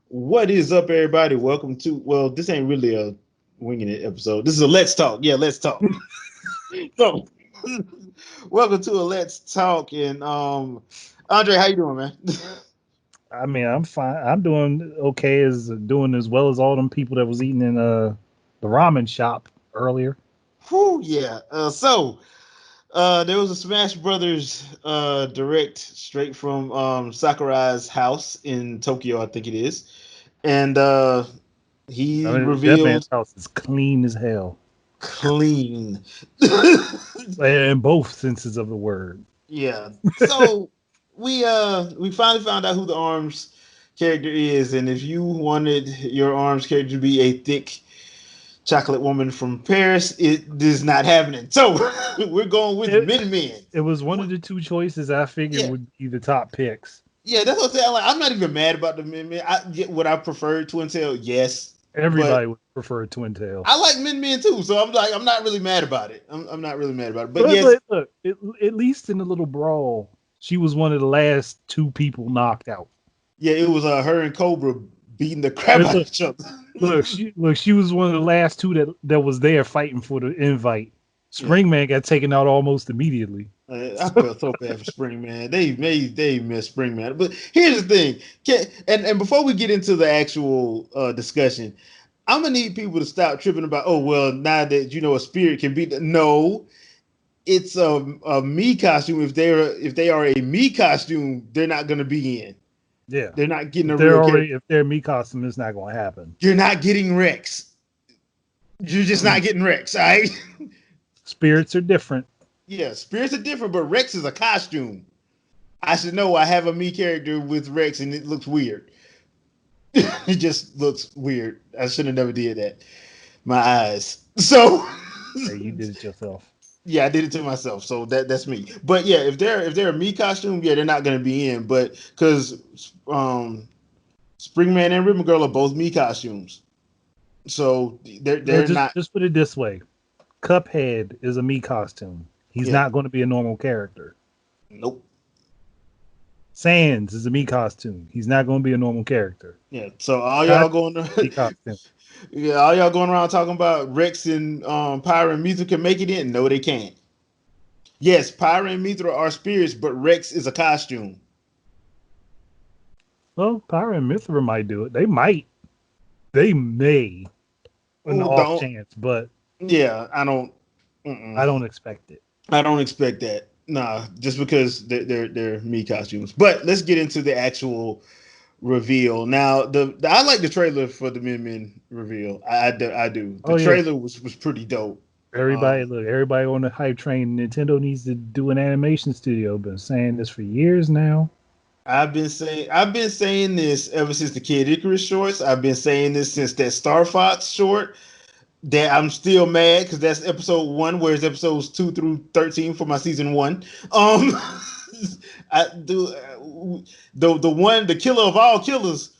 What is up, everybody? Welcome to, well, this ain't really a winging it episode. This is a Let's Talk. Yeah, Let's Talk. So, welcome to a Let's Talk. And Andre, how you doing, man? I mean, I'm fine. I'm doing okay, as doing as well as all them people that was eating in the ramen shop earlier. Whew, yeah. There was a Smash Brothers direct straight from Sakurai's house in Tokyo, I think it is. And I he mean, that man's revealed house is clean as hell, clean. in both senses of the word. Yeah. So we finally found out who the Arms character is, and if you wanted your Arms character to be a thick chocolate woman from Paris, it is not happening. So we're going with It, MinMin. it was one of the two choices I figured Yeah. would be the top picks. Yeah, that's what I'm saying. Like, I'm not even mad about the MinMin. Would I prefer Twin Tail? Yes. But Everybody would prefer Twin Tail. I like MinMin too, so I'm not really mad about it. I'm not really mad about it. But But yes, look, at least in the little brawl, she was one of the last two people knocked out. yeah, it was her and Cobra beating the crap out of Look, each other. she was one of the last two that was there fighting for the invite. Yeah. Springman got taken out almost immediately. I felt so bad for Spring Man. They missed Spring Man. But here's the thing, and before we get into the actual discussion, I'm gonna need people to stop tripping about. Oh well, now that a spirit can beat. No, it's a me costume. If they are a me costume, they're not gonna be in. Yeah, They're not getting if a they're real already character. if they're me costume, it's not going to happen. You're not getting Rex. You're just not getting Rex. All right. Spirits are different. Yeah, spirits are different, but Rex is a costume. I should know I have a me character with Rex and it looks weird. It just looks weird. I should have never did that. My eyes. So Hey, you did it yourself. yeah, I did it to myself. So that's me. But yeah, if they're a me costume, yeah, they're not gonna be in. But because Springman and Ribbon Girl are both me costumes. So they're Yeah, they're not. just put it this way: Cuphead is a me costume. He's Yeah. not going to be a normal character. Nope. Sans is a me costume. He's not going to be a normal character. Yeah. So all y'all Got going me costume. yeah, all y'all going around talking about Rex and Pyra and Mithra can make it in. No, they can't. Yes, Pyra and Mithra are spirits, but Rex is a costume. Well, Pyra and Mithra might do it. They might. They may. An Oh, off don't. chance, but Yeah, I don't. I don't expect it. I don't expect that. Nah, just because they're me costumes. But let's get into the actual reveal. Now, I like the trailer for the Min Min reveal. I do. The Oh yeah, trailer was pretty dope. everybody on the hype train. Nintendo needs to do an animation studio. Been saying this for years now. I've been saying this ever since the Kid Icarus shorts. I've been saying this since that Star Fox short. That I'm still mad because that's episode 1, whereas episodes 2 through 13 for my season 1. I do the killer of all killers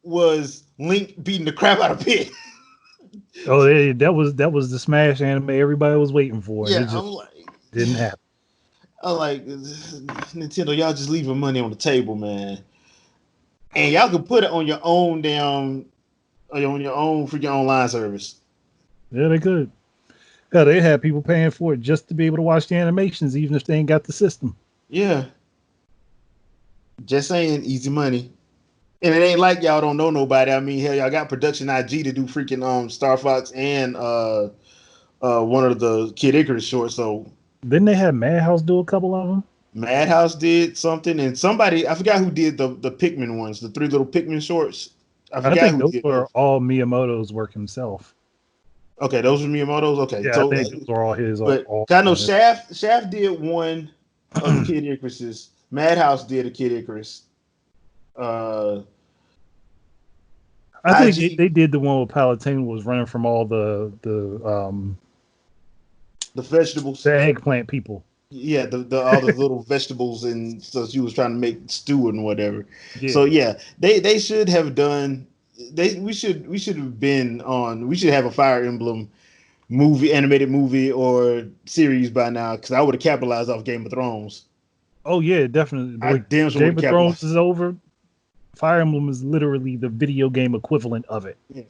was Link beating the crap out of Pit. Oh, that was the Smash anime everybody was waiting for, and Yeah, it just didn't happen. I'm like Nintendo, y'all just leaving money on the table, man, and y'all can put it on your own on your own freaking online service. Yeah, they could. Yeah, they had people paying for it just to be able to watch the animations, even if they ain't got the system. Yeah, just saying, easy money. And it ain't like y'all don't know nobody. I mean, hell, y'all got production IG to do freaking Star Fox and one of the Kid Icarus shorts. So Didn't they have Madhouse do a couple of them? Madhouse did something, and somebody I forgot who did the Pikmin ones, the 3 little Pikmin shorts. I I forgot think who those did were those. all Miyamoto's work himself. Okay, those were Miyamoto's. Okay, Yeah, I so think those were all his. but All I know on his. Shaft did one of the Kid Icaruses. Madhouse did a Kid Icarus. Uh, I think IG they did the one where Palutena was running from all the vegetables. the eggplant people. Yeah, the all the little vegetables and so she was trying to make stew and whatever. Yeah, So yeah, they should have done. We should have been on. We should have a Fire Emblem animated movie or series by now because I would have capitalized off Game of Thrones. oh yeah, definitely. I Like damn sure would Game have of Thrones capitalized. is over. Fire Emblem is literally the video game equivalent of it. Yeah.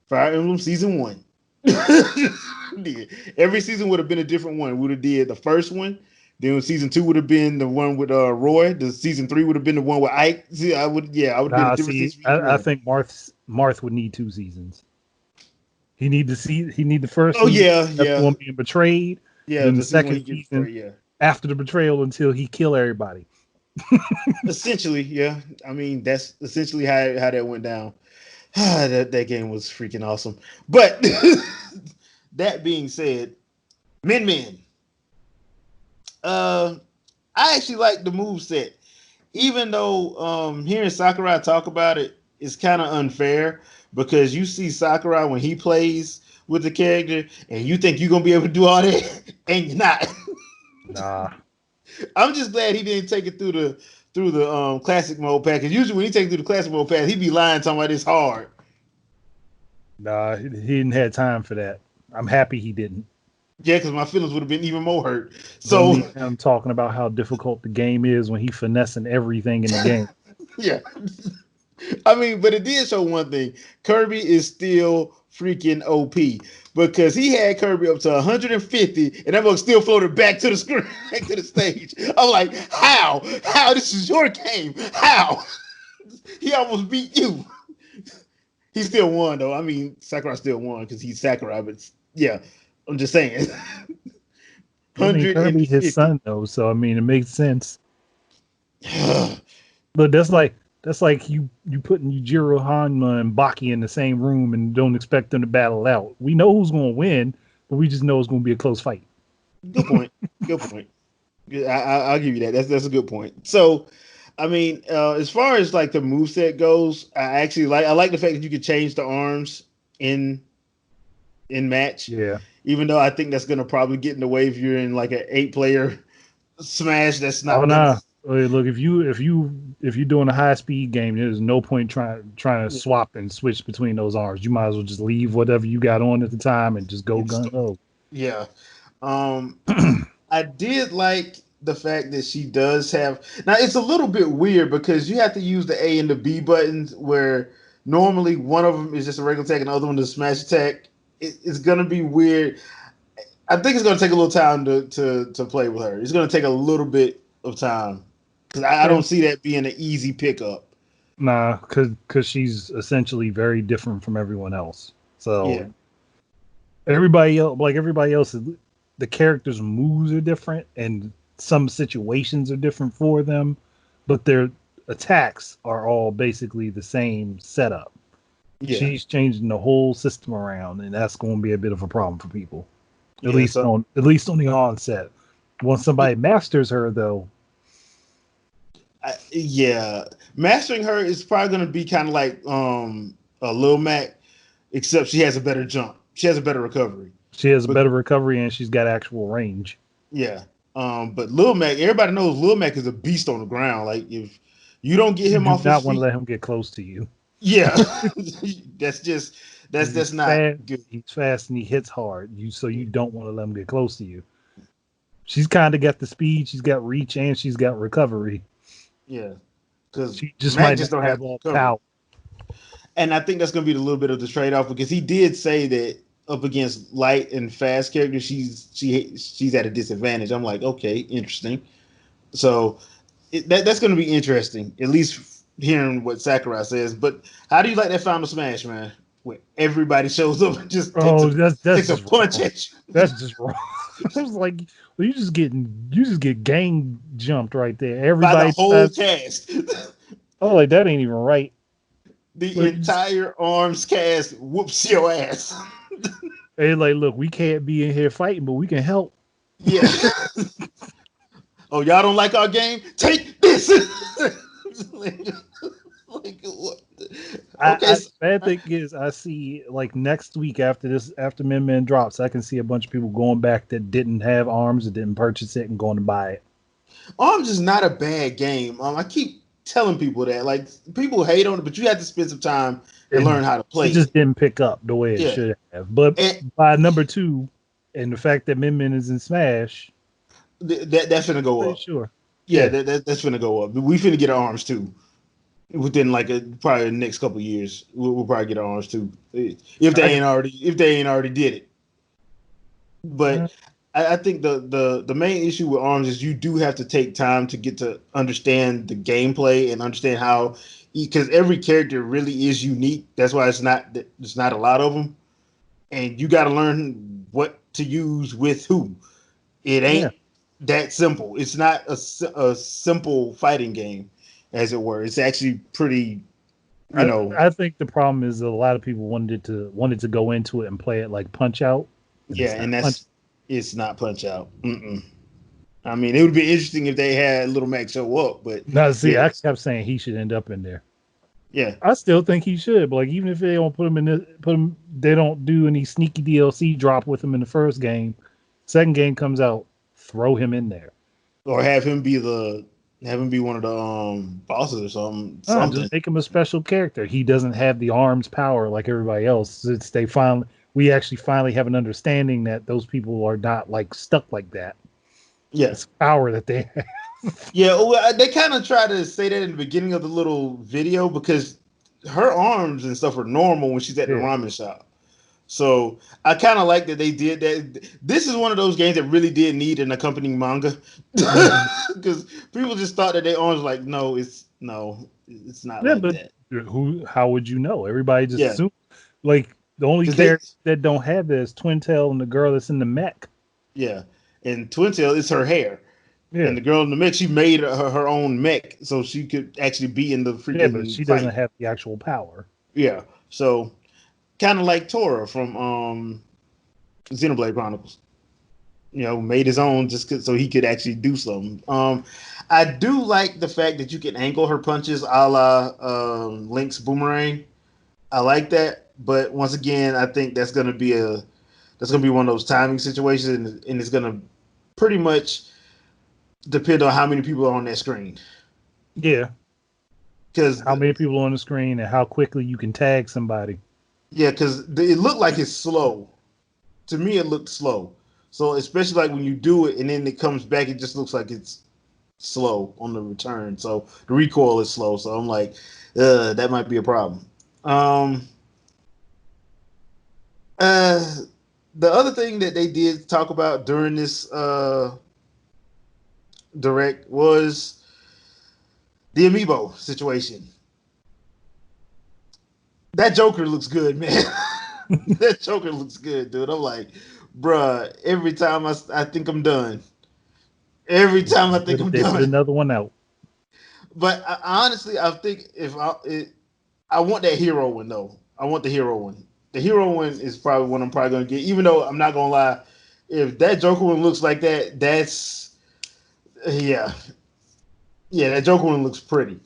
Fire Emblem season 1. Yeah. Every season would have been a different one. Would have did the first one. Then season 2 would have been the one with Roy. The season 3 would have been the one with Ike. See, I would have been a Nah, different see, season for each I one. think Marth would need 2 seasons. He need the first Oh season. yeah, That's yeah, one being betrayed. yeah. Then The the season when second he gets season betrayed, yeah. after the betrayal until he kill everybody. Essentially, yeah. I mean, that's essentially how that went down. that game was freaking awesome. But that being said, MinMin. Uh, I actually like the move set, even though hearing Sakurai talk about it is kind of unfair because you see Sakurai when he plays with the character, and you think you're gonna be able to do all that, and you're not. Nah, I'm just glad he didn't take it through the classic mode pack. Because usually when he takes it through the classic mode pack, he be lying talking about it's hard. he didn't have time for that. I'm happy he didn't. Yeah, because my feelings would have been even more hurt. Don't So need him talking about how difficult the game is when he finessing everything in the game. yeah, I mean, but it did show one thing: Kirby is still freaking OP because he had Kirby up to 150, and that mug still floated back to the screen, back to the stage. I'm like, how? How? This is your game. How? He almost beat you. He still won though. I mean, Sakurai still won because he's Sakurai, but yeah, I'm just saying. I mean, Kirby his 150. son though, so I mean it makes sense. But that's like you putting Yujiro Hanma and Baki in the same room and don't expect them to battle out. We know who's going to win, but we just know it's going to be a close fight. Good point. Good point. I'll give you that. That's a good point. So, I mean, as far as like the move set goes, I like the fact that you could change the arms in match. Yeah. Even though I think that's gonna probably get in the way if you're in like an 8-player smash. That's Oh not gonna. no. Look, if you're doing a high speed game, there's no point trying to Yeah. swap and switch between those arms. You might as well just leave whatever you got on at the time and just go gun ho. Yeah. Um, I did like the fact that she does have. Now it's a little bit weird because you have to use the A and the B buttons where normally one of them is just a regular attack and the other one is a smash attack. It's gonna be weird. I think it's gonna take a little time to play with her. It's gonna take a little bit of time because I don't see that being an easy pickup. Nah, because she's essentially very different from everyone else. Yeah, So everybody else, the characters' moves are different, and some situations are different for them, but their attacks are all basically the same setup. yeah, She's changing the whole system around, and that's going to be a bit of a problem for people. At yeah. least So on the onset. Once somebody masters her, though, yeah, mastering her is probably gonna be kind of like a Lil Mac, except she has a better jump. She has a better recovery. she has a But better recovery and she's got actual range. yeah, but Lil Mac, everybody knows Lil Mac is a beast on the ground. Like if you don't get You him do off his not want to feet, let him get close to you. yeah, that's just He's that's not fast. good. He's fast and he hits hard. You don't want to let him get close to you. She's kind of got the speed. She's got reach and she's got recovery. Yeah, because She just Mac might just not don't have have the all the recovery. power. And I think that's going to be a little bit of the trade off because he did say that up against light and fast characters, she's at a disadvantage. I'm like, okay, interesting. So that's going to be interesting, at least hearing what Sakurai says. But how do you like that final smash, man? Where everybody shows up and just Oh, that's takes a just punch wrong. at you. That's just wrong. I was like, well, you just get gang jumped right there. By the Everybody whole decides, cast. oh, like that ain't even right. The Like, entire arms cast whoops your ass. hey, like, look, we can't be in here fighting, but we can help. Yeah. Oh, y'all don't like our game? Take this. like, what? Okay. Bad thing is, I see like next week after Min Min drops, I can see a bunch of people going back that didn't have arms, that didn't purchase it, and going to buy it. Arms is not a bad game. I keep telling people that. Like people hate on it, but you have to spend some time and It, learn how to play it just it. didn't pick up the way it Yeah. should have. But And by number 2, and the fact that Min Min is in Smash, that's gonna go pretty up. sure. Yeah, Yeah. that's gonna go up. We finna get our arms too. within like probably the next couple of years. We'll probably get our arms too, if they I, ain't already did it. uh, But I think the main issue with arms is you do have to take time to get to understand the gameplay and understand how, because every character really is unique. That's why it's not a lot of them, and you got to learn what to use with who. It yeah. ain't that simple. It's not a simple fighting game, as it were. It's actually pretty, you I, know, I think the problem is that a lot of people wanted to go into it and play it like Punch Out, and yeah, it's not and Punch. it's not Punch Out. Mm-mm. I mean, it would be interesting if they had Little Mac show up, but Now, see, yeah, I kept saying he should end up in there. yeah, I still think he should, but like even if they don't put him in the put him, they don't do any sneaky DLC drop with him in the first game. Second game comes out, throw him in there. or have him be one of the bosses or something. Just Something. make him a special character. He doesn't have the arms power like everybody else. It's they finally we actually finally have an understanding that those people are not like stuck like that. Yeah, It's power that they have. yeah. Well, they kind of try to say that in the beginning of the little video because her arms and stuff are normal when she's at the Yeah. ramen shop. So I kind of like that they did that. This is one of those games that really did need an accompanying manga Mhm. because people just thought that their arms like it's not Yeah, like but that. who? How would you know? Everybody just Yeah, assume like the only because they character that don't have that is Twin Tail and the girl that's in the mech. yeah, and Twin Tail is her hair, Yeah, and the girl in the mech she made her own mech so she could actually be in the yeah, but freaking she doesn't fight. have the actual power. Yeah, so kind of like Tora from Xenoblade Chronicles. Made his own so he could actually do something. I do like the fact that you can angle her punches a la Link's boomerang. I like that, but once again, I think that's gonna be one of those timing situations, and it's gonna pretty much depend on how many people are on that screen. Yeah, Because how many people on the screen and how quickly you can tag somebody. yeah, because it looked like it's slow. To me, it looked slow. So especially like when you do it and then it comes back, it just looks like it's slow on the return. So the recoil is slow. So I'm like, that might be a problem. Um, uh, the other thing that they did talk about during this direct was the amiibo situation. That Joker looks good, man. That Joker looks good, dude. I'm like, bruh, every time I think I'm done. Every time I think I'm They put done. another one out. But honestly, I think I want that hero one though. I want the hero one. The hero one is probably what I'm probably gonna get. Even though I'm not gonna lie, if that Joker one looks like that, that's yeah, yeah. That Joker one looks pretty.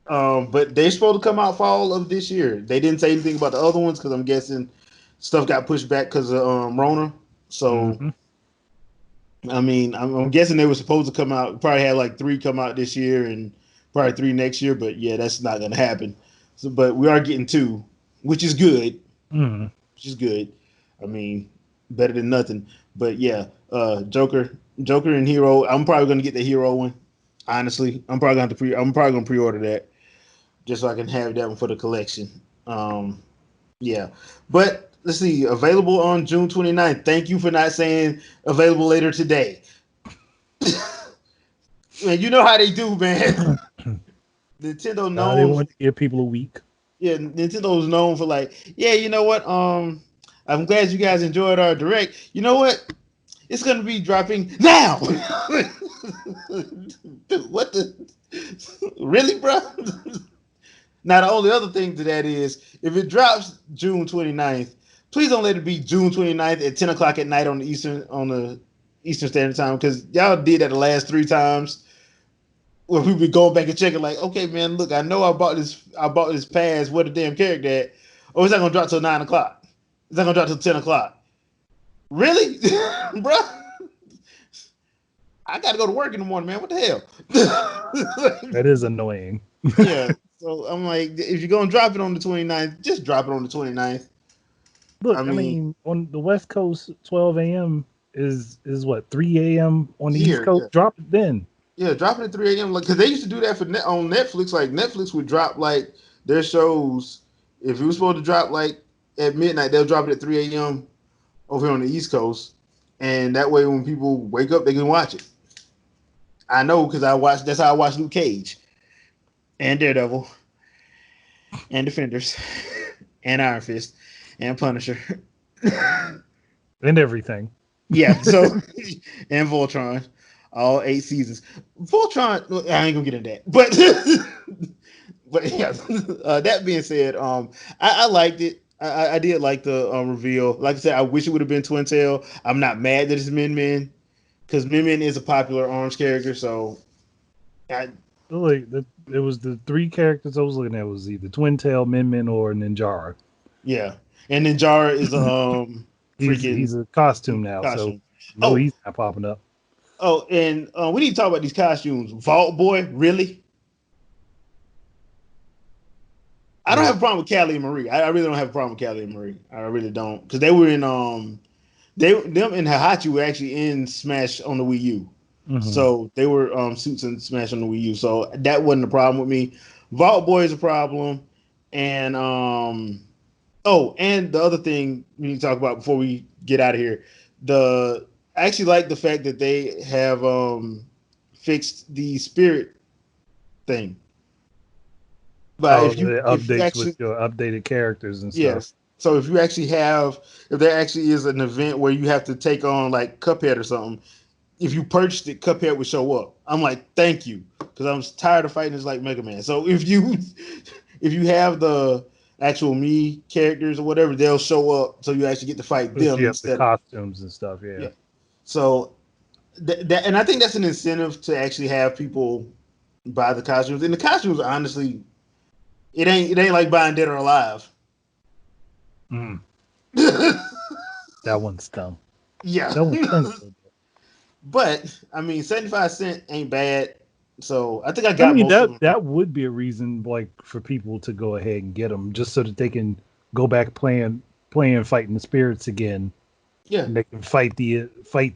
But they're supposed to come out fall of this year. They didn't say anything about the other ones because I'm guessing stuff got pushed back because of Rona. So Hmm. I mean, I'm guessing they were supposed to come out. Probably had like three come out this year and probably three next year. But yeah, that's not gonna happen. So, but we are getting two, which is good. Hmm. Which is good. I mean, better than nothing. But yeah, Joker and Hero. I'm probably gonna get the Hero one. Honestly, I'm probably gonna pre-order that just so I can have that one for the collection. Um, yeah, but let's see. Available on June 29th. Thank you for not saying available later today. Man, you know how they do, man. Nintendo They known, want to give people a week. yeah, Nintendo's known for like, yeah, you know what? I'm glad you guys enjoyed our direct. You know what? It's gonna be dropping now. Dude, what the? Really, bro? Now the only other thing to that is if it drops June 29th, please don't let it be June 29th at 10 o'clock at night on the Eastern Standard Time because y'all did that the last three times where we be going back and checking like, okay, man, look, I bought this pass. What the damn character at? Oh, it's not gonna drop till 9 o'clock. It's not gonna drop till 10 o'clock. Really, bro? I gotta go to work in the morning, man. What the hell? That is annoying. Yeah. So I'm like, if you're gonna drop it on the 29th, just drop it on the 29th. I Look, I mean, mean, on the West Coast, 12 a.m. is what 3 a.m. on the East here, Coast. yeah. Drop it then. Yeah, dropping at 3 a.m. Like, because they used to do that on Netflix. Like Netflix would drop like their shows. If it was supposed to drop like at midnight, they'll drop it at 3 a.m. over here on the East Coast, and that way when people wake up, they can watch it. I know because I watched. That's how I watched Luke Cage and Daredevil and Defenders and Iron Fist and Punisher. And everything. Yeah, so and Voltron, all 8 seasons. Voltron, I ain't gonna get into that, but yeah. That being said, I liked it. I did like the reveal. Like I said, I wish it would have been Twin Tail. I'm not mad that it's MinMin because MinMin is a popular Orange character. So, I, Like it was the three characters I was looking at was either Twin Tail, Min Min, or Ninjara. yeah, and then Jara is freaking He's a costume now, so costume. no, Oh, he's not popping up. oh, and we need to talk about these costumes. Vault Boy, really? I don't Yeah. have a problem with Callie and Marie. I really don't have a problem with Callie and Marie. I really don't because they were in them and Hahachi were actually in Smash on the Wii U. Mm-hmm. So they were suits in Smash on the Wii U. So that wasn't a problem with me. Vault Boy is a problem, and oh, and the other thing we need to talk about before we get out of here, I actually like the fact that they have fixed the spirit thing. But Oh, if you the if you updates with actually your updated characters and stuff. yes. So if you actually have, if there actually is an event where you have to take on like Cuphead or something, if you purchased it, Cuphead would show up. I'm like, thank you, because I'm tired of fighting this like Mega Man. So if you if you have the actual me characters or whatever, they'll show up, so you actually get to fight But them you have the instead of costumes and stuff, yeah. yeah. So that and I think that's an incentive to actually have people buy the costumes. And the costumes, honestly, it ain't like buying Dead or Alive. Mm, that one stung. Yeah. That one stung a little bit. But I mean, 75 cents ain't bad. So I think I I got mean most of that them. that would be a reason like for people to go ahead and get them just so that they can go back playing fighting the spirits again. Yeah, And they can fight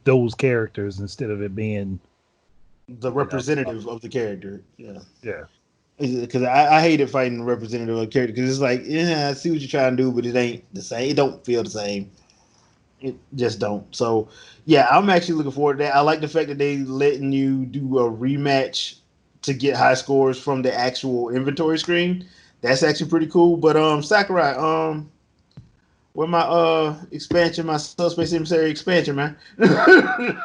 those characters instead of it being the you know representative of the character. Yeah, yeah. because I hated fighting the representative of the character because it's like, yeah, I see what you're trying to do, but it ain't the same. It don't feel the same. It just don't. So yeah, I'm actually looking forward to that. I like the fact that they letting you do a rematch to get high scores from the actual inventory screen. That's actually pretty cool. But Sakurai, where my expansion, my subspace emissary expansion, man. I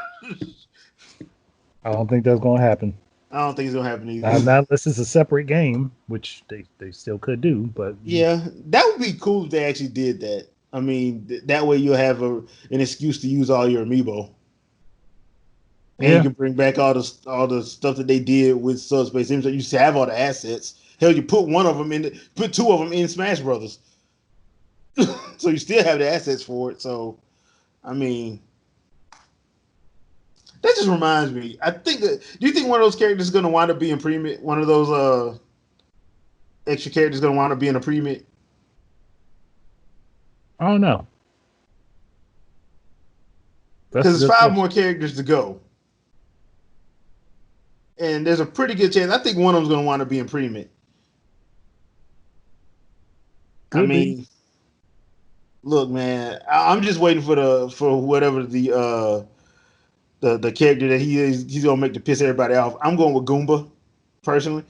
I don't think that's gonna happen. don't think it's gonna happen either. Not unless it's a separate game, which they still could do, but Yeah, that would be cool if they actually did that. I mean, that way you'll have an excuse to use all your amiibo, and you yeah. can bring back all the stuff that they did with Subspace Emissary. You used to have all the assets. Hell, you put one of them in, put two of them in Smash Brothers, so you still have the assets for it. So, I mean, that just reminds me. I think that. Do you think one of those characters is going to wind up being pre-made? One of those extra characters going to wind up being a pre-made? I don't know. That's Because a there's good five question. more characters to go, and there's a pretty good chance. I think one of them's going to wind up being pre-made. I Could be. mean, look, man, I'm just waiting for whatever the character that he is. He's gonna make to piss everybody off. I'm going with Goomba, personally.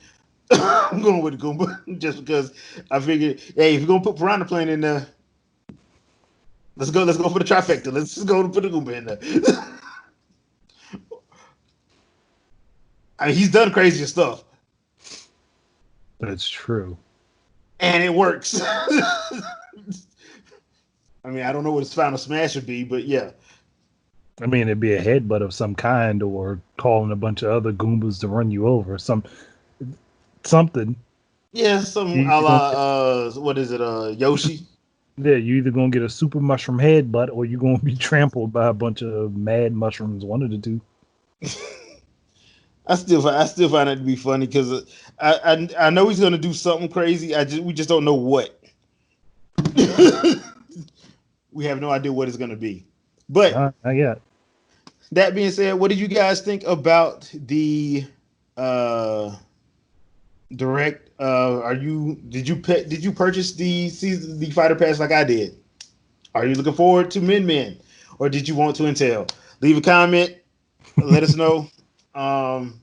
I'm going with Goomba just because I figured, hey, if you're gonna put Piranha Plant in there, let's go. Let's go for the trifecta. Let's just go and put the Goomba in there. I mean, he's done crazier stuff, That's true. and it works. I mean, I don't know what his final smash would be, but yeah, I mean, it'd be a headbutt of some kind, or calling a bunch of other Goombas to run you over. Something. yeah, some You a either gonna la get, what is it, Yoshi? yeah, you either gonna get a super mushroom headbutt, or you're gonna be trampled by a bunch of mad mushrooms. One of the two. I still find that to be funny because I know he's gonna do something crazy. We just don't know what. We have no idea what it's gonna be. But Not yet. that being said, what did you guys think about the uh direct. Did you purchase the fighter pass like I did? Are you looking forward to MinMin, or did you want to Intel? Leave a comment. Let us know. Um,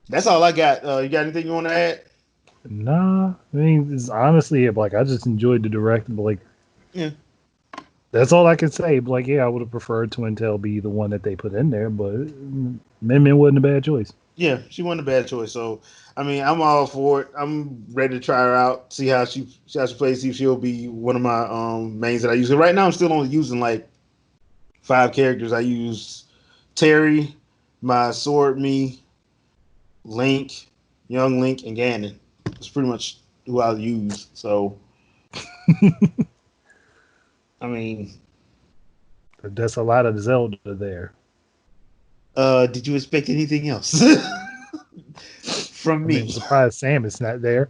that's all I got. You got anything you want to add? Nah, I mean, it's honestly like I just enjoyed the direct. But like Yeah, that's all I can say. But like, yeah, I would have preferred to Intel be the one that they put in there, but Min Min wasn't a bad choice. yeah, she wasn't a bad choice. So, I mean, I'm all for it. I'm ready to try her out, see how she plays, see if she'll be one of my mains that I use. Right now, I'm still only using like 5 characters. I use Terry, my sword, me, Link, young Link, and Ganon. That's pretty much who I'll use. So, I mean, That's a lot of Zelda there. did you expect anything else from I mean, I'm me? surprised Samus not there.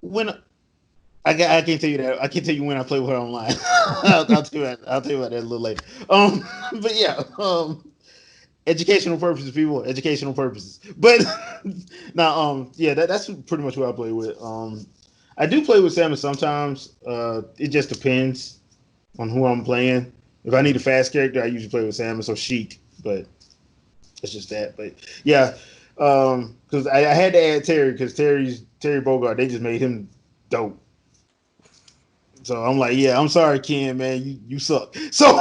When I can't tell you that. I can't tell you when I play with her online. I'll tell you that. I'll tell you about that a little later. But yeah, educational purposes, people. Educational purposes. But now, yeah, that's pretty much what I play with. I do play with Samus sometimes. It just depends on who I'm playing. If I need a fast character, I usually play with Samus or Sheik. But it's just that. But yeah, because I had to add Terry because Terry Bogard. They just made him dope. So I'm like, yeah, I'm sorry, Ken, man, you suck. So,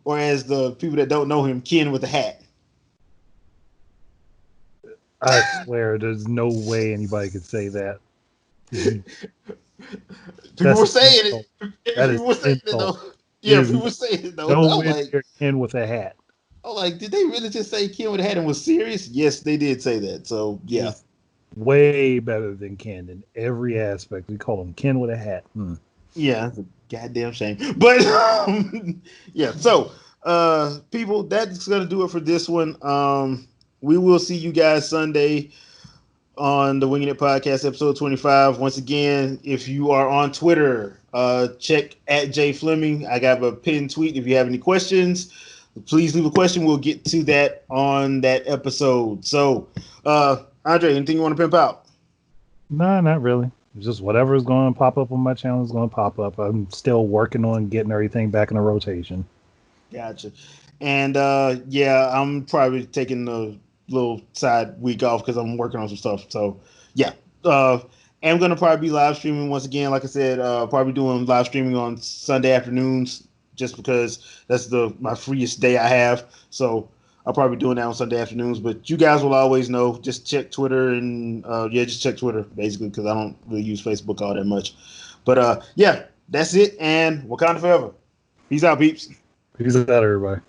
or as the people that don't know him, Ken with the hat. I swear, there's no way anybody could say that. People That's were an saying insult. it. That is People were an saying it insult. though. Yeah, There's people were saying it though. nowhere near Ken with a hat. I'm like, did they really just say Ken with the hat and was serious? Yes, they did say that. So yeah, He's way better than Ken in every aspect. We call him Ken with a hat. yeah, it's a goddamn shame. But yeah, so people, that's gonna do it for this one. We will see you guys Sunday on the Winging It Podcast, episode 25. Once again, if you are on Twitter, check at Jay Fleming. I got a pinned tweet. If you have any questions, please leave a question. We'll get to that on that episode. So, Andre, anything you want to pimp out? Nah, not really. It's just whatever is going to pop up on my channel is going to pop up. I'm still working on getting everything back in a rotation. Gotcha. And yeah, I'm probably taking a little side week off because I'm working on some stuff. So yeah, uh, I'm gonna probably be live streaming once again. Like I said, probably doing live streaming on Sunday afternoons just because that's the my freest day I have. So I'll probably be doing that on Sunday afternoons. But you guys will always know. Just check Twitter and yeah, just check Twitter basically because I don't really use Facebook all that much. But yeah, that's it. And Wakanda forever. Peace out, peeps. Peace out, everybody.